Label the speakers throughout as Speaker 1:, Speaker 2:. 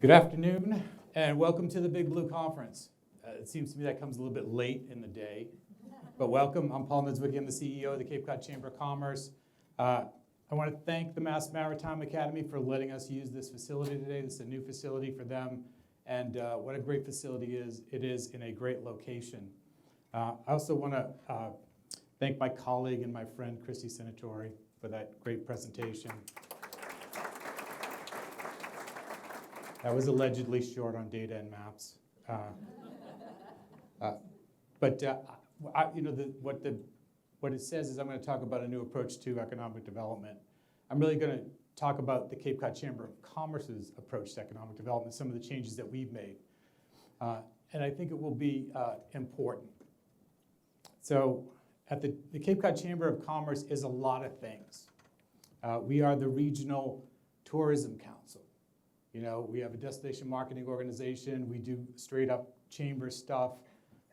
Speaker 1: Good afternoon, and welcome to the Big Blue Conference. It seems to me that comes a little bit late in the day, but welcome. I'm Paul Niedzwiecki. I'm the CEO of the Cape Cod Chamber of Commerce. I want to thank the Maritime Academy for letting us use this facility today. This is a new facility for them, and what a great facility it is in a great location. I also want to thank my colleague and my friend, Christy Senatori, for that great presentation. That was allegedly short on data and maps. What it says is I'm going to talk about a new approach to economic development. I'm really going to talk about the Cape Cod Chamber of Commerce's approach to economic development, some of the changes that we've made. And I think it will be important. So at the Cape Cod Chamber of Commerce is a lot of things. We are the Regional Tourism Council. You know, we have a destination marketing organization. We do straight up chamber stuff.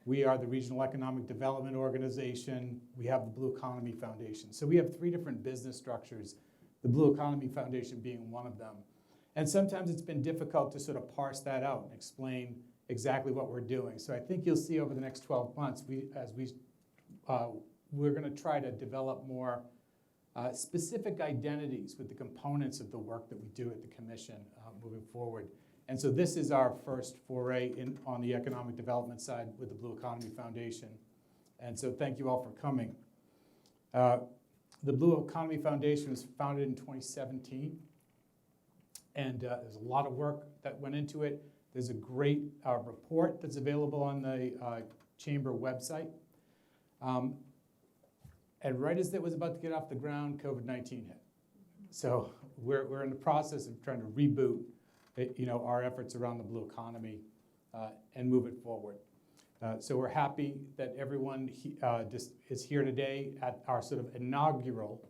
Speaker 1: We are the Regional Economic Development Organization. We have the Blue Economy Foundation. So we have three different business structures, the Blue Economy Foundation being one of them. And sometimes it's been difficult to sort of parse that out and explain exactly what we're doing. So I think you'll see over the next 12 months, we're going to try to develop more specific identities with the components of the work that we do at the Commission moving forward. And so this is our first foray on the economic development side with the Blue Economy Foundation. And so thank you all for coming. The Blue Economy Foundation was founded in 2017. And there's a lot of work that went into it. There's a great report that's available on the Chamber website. And right as it was about to get off the ground, COVID-19 hit. So we're in the process of trying to reboot our efforts around the blue economy and move it forward. So we're happy that everyone is here today at our sort of inaugural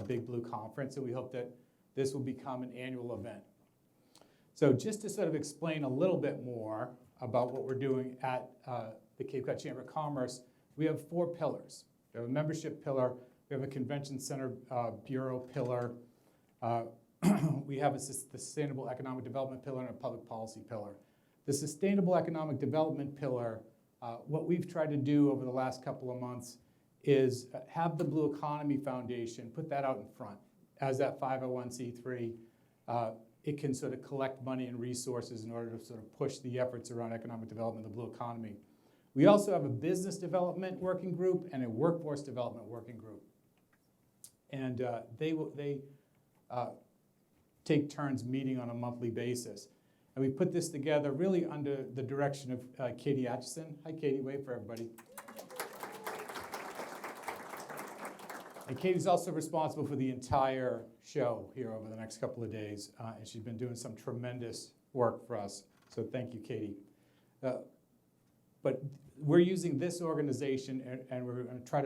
Speaker 1: Big Blue Conference, and we hope that this will become an annual event. So just to sort of explain a little bit more about what we're doing at the Cape Cod Chamber of Commerce, we have 4 pillars. We have a membership pillar, we have a convention center bureau pillar, we have a sustainable economic development pillar and a public policy pillar. The sustainable economic development pillar, what we've tried to do over the last couple of months is have the Blue Economy Foundation, put that out in front as that 501c3. It can sort of collect money and resources in order to sort of push the efforts around economic development of the blue economy. We also have a business development working group and a workforce development working group. And they take turns meeting on a monthly basis. And we put this together really under the direction of Katie Atchison. Hi, Katie, wave for everybody. And Katie's also responsible for the entire show here over the next couple of days. And she's been doing some tremendous work for us. So thank you, Katie. But we're using this organization and we're going to try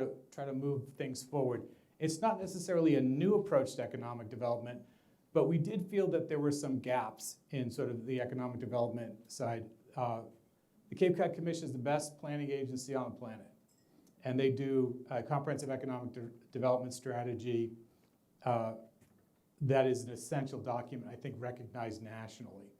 Speaker 1: to move things forward. It's not necessarily a new approach to economic development, but we did feel that there were some gaps in sort of the economic development side. The Cape Cod Commission is the best planning agency on the planet, and they do a comprehensive economic development strategy that is an essential document, I think, recognized nationally.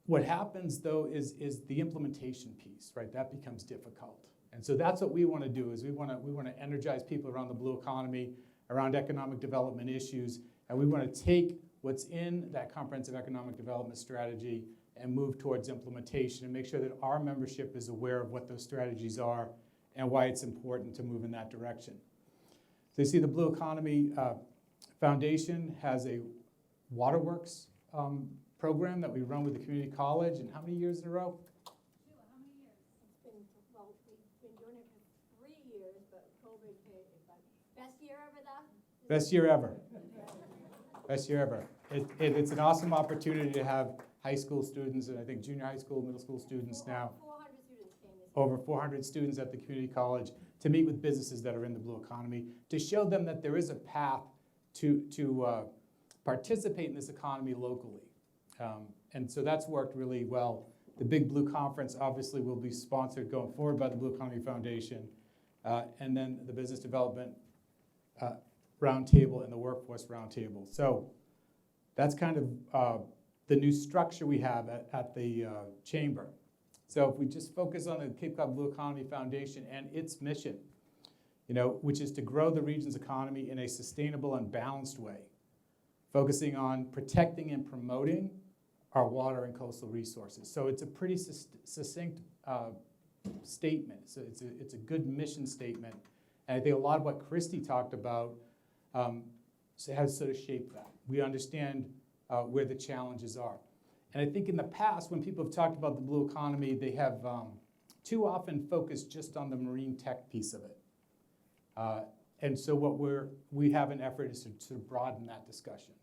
Speaker 1: What happens, though, is the implementation piece, right? That becomes difficult. And so that's what we want to do, is we want to energize people around the blue economy, around economic development issues, and we want to take what's in that comprehensive economic development strategy and move towards implementation and make sure that our membership is aware of what those strategies are and why it's important to move in that direction. So you see the Blue Economy Foundation has a waterworks program that we run with the community college, and how many years in a row?
Speaker 2: How many years? It's been, well, we've been doing it for 3 years, but COVID hit. Best year ever, though?
Speaker 1: Best year ever. Best year ever. It's an awesome opportunity to have high school students, and I think junior high school, middle school students now.
Speaker 2: 400 students came this year.
Speaker 1: Over 400 students at the community college to meet with businesses that are in the blue economy, to show them that there is a path to participate in this economy locally. And so that's worked really well. The Big Blue Conference obviously will be sponsored going forward by the Blue Economy Foundation, and then the Business Development Roundtable and the Workforce Roundtable. So that's kind of the new structure we have at the chamber. So if we just focus on the Cape Cod Blue Economy Foundation and its mission, which is to grow the region's economy in a sustainable and balanced way, focusing on protecting and promoting our water and coastal resources. So it's a pretty succinct statement. So it's a good mission statement. And I think a lot of what Christy talked about has sort of shaped that. We understand where the challenges are. And I think in the past, when people have talked about the blue economy, they have too often focused just on the marine tech piece of it. And so what we have an effort is to sort of broaden that discussion,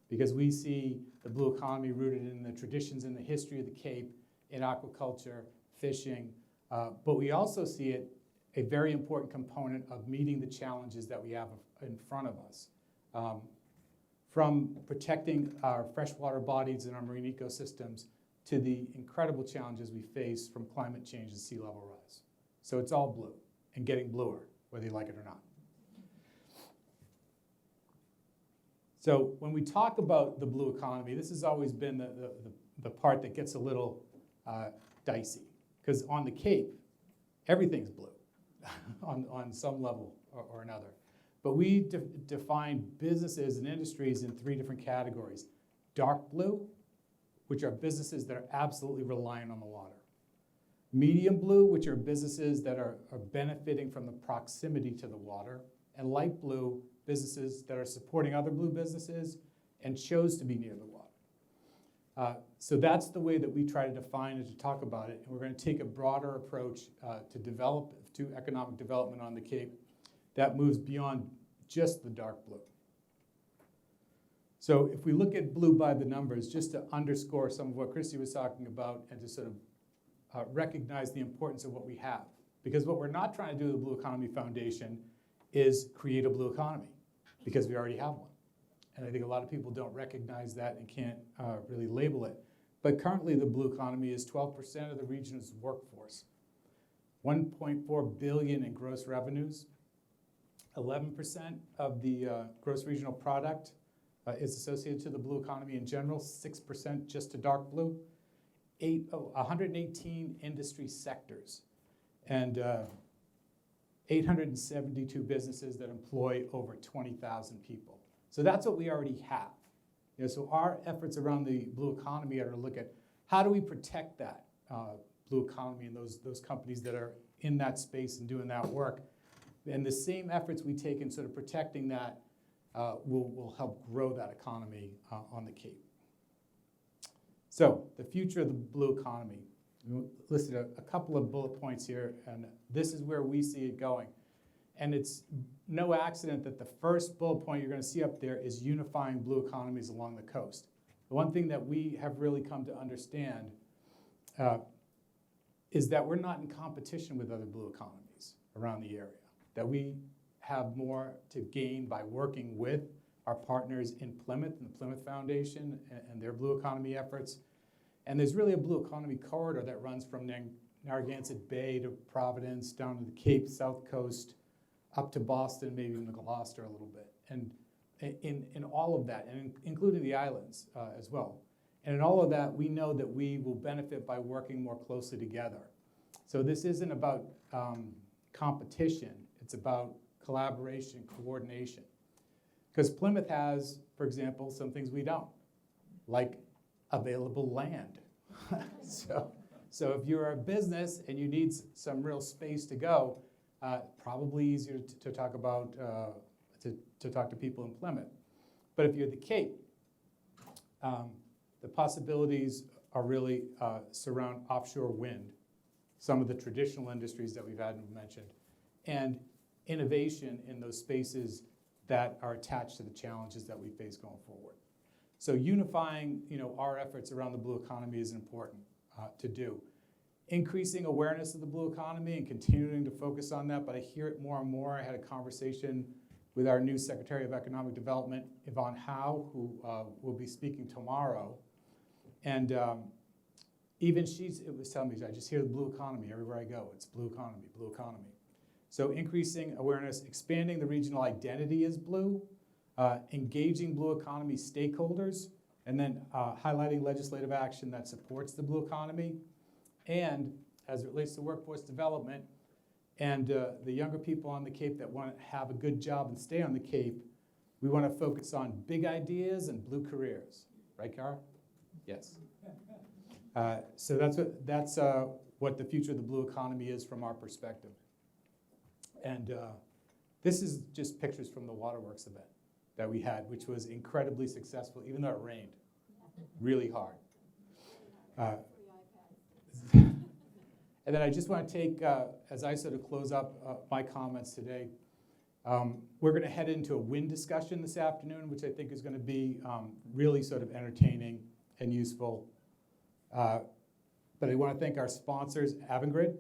Speaker 1: because we see the blue economy rooted in the traditions and the history of the Cape, in aquaculture, fishing, but we also see it a very important component of meeting the challenges that we have in front of us. From protecting our freshwater bodies and our marine ecosystems to the incredible challenges we face from climate change and sea level rise. So it's all blue and getting bluer, whether you like it or not. So when we talk about the blue economy, this has always been the part that gets a little dicey, because on the Cape, everything's blue on some level or another. But we define businesses and industries in 3 different categories. Dark blue, which are businesses that are absolutely reliant on the water. Medium blue, which are businesses that are benefiting from the proximity to the water. And light blue, businesses that are supporting other blue businesses and chose to be near the water. So that's the way that we try to define it, to talk about it. And we're going to take a broader approach to economic development on the Cape that moves beyond just the dark blue. So if we look at blue by the numbers, just to underscore some of what Christy was talking about and to sort of recognize the importance of what we have. Because what we're not trying to do with the Blue Economy Foundation is create a blue economy, because we already have one. And I think a lot of people don't recognize that and can't really label it. But currently the blue economy is 12% of the region's workforce, 1.4 billion in gross revenues, 11% of the gross regional product is associated to the blue economy in general, 6% just to dark blue, 118 industry sectors, and 872 businesses that employ over 20,000 people. So that's what we already have. So our efforts around the blue economy are to look at how do we protect that blue economy and those companies that are in that space and doing that work. And the same efforts we take in sort of protecting that will help grow that economy on the Cape. So the future of the blue economy. We listed a couple of bullet points here, and this is where we see it going. And it's no accident that the first bullet point you're going to see up there is unifying blue economies along the coast. The one thing that we have really come to understand is that we're not in competition with other blue economies around the area, that we have more to gain by working with our partners in Plymouth and the Plymouth Foundation and their blue economy efforts. And there's really a blue economy corridor that runs from Narragansett Bay to Providence, down to the Cape, South Coast, up to Boston, maybe even to Gloucester a little bit. And in all of that, and including the islands as well. And in all of that, we know that we will benefit by working more closely together. So this isn't about competition, it's about collaboration, coordination. Because Plymouth has, for example, some things we don't, like available land. So if you're a business and you need some real space to go, probably easier to talk about, to talk to people in Plymouth. But if you're the Cape, the possibilities are really surround offshore wind, some of the traditional industries that we've had mentioned, and innovation in those spaces that are attached to the challenges that we face going forward. So unifying, our efforts around the blue economy is important to do. Increasing awareness of the blue economy and continuing to focus on that, but I hear it more and more. I had a conversation with our new Secretary of Economic Development, Yvonne Howe, who will be speaking tomorrow. And even it was telling me, I just hear the blue economy everywhere I go. It's blue economy, blue economy. So increasing awareness, expanding the regional identity as blue, engaging blue economy stakeholders, And then highlighting legislative action that supports the blue economy, and as it relates to workforce development, and the younger people on the Cape that want to have a good job and stay on the Cape, we want to focus on big ideas and blue careers. Right, Kara? Yes. So that's what the future of the blue economy is from our perspective. And this is just pictures from the Waterworks event that we had, which was incredibly successful, even though it rained really hard. And then I just want to take, as I sort of close up my comments today, we're going to head into a wind discussion this afternoon, which I think is going to be really sort of entertaining and useful. But I want to thank our sponsors, Avangrid,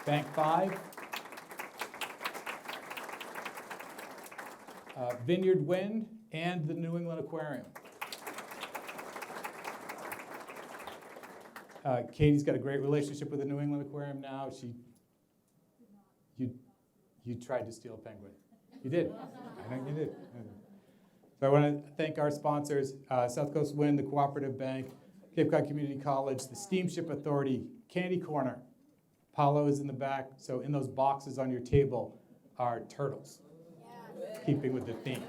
Speaker 1: Bank 5, Vineyard Wind, and the New England Aquarium. Katie's got a great relationship with the New England Aquarium now. You tried to steal a penguin. You did. I think you did. So I want to thank our sponsors, South Coast Wind, the Cooperative Bank, Cape Cod Community College, the Steamship Authority, Candy Corner. Paulo is in the back. So in those boxes on your table are turtles, keeping with the theme.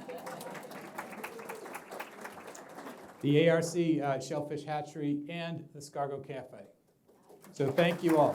Speaker 1: The ARC Shellfish Hatchery, and the Scargo Cafe. So thank you all.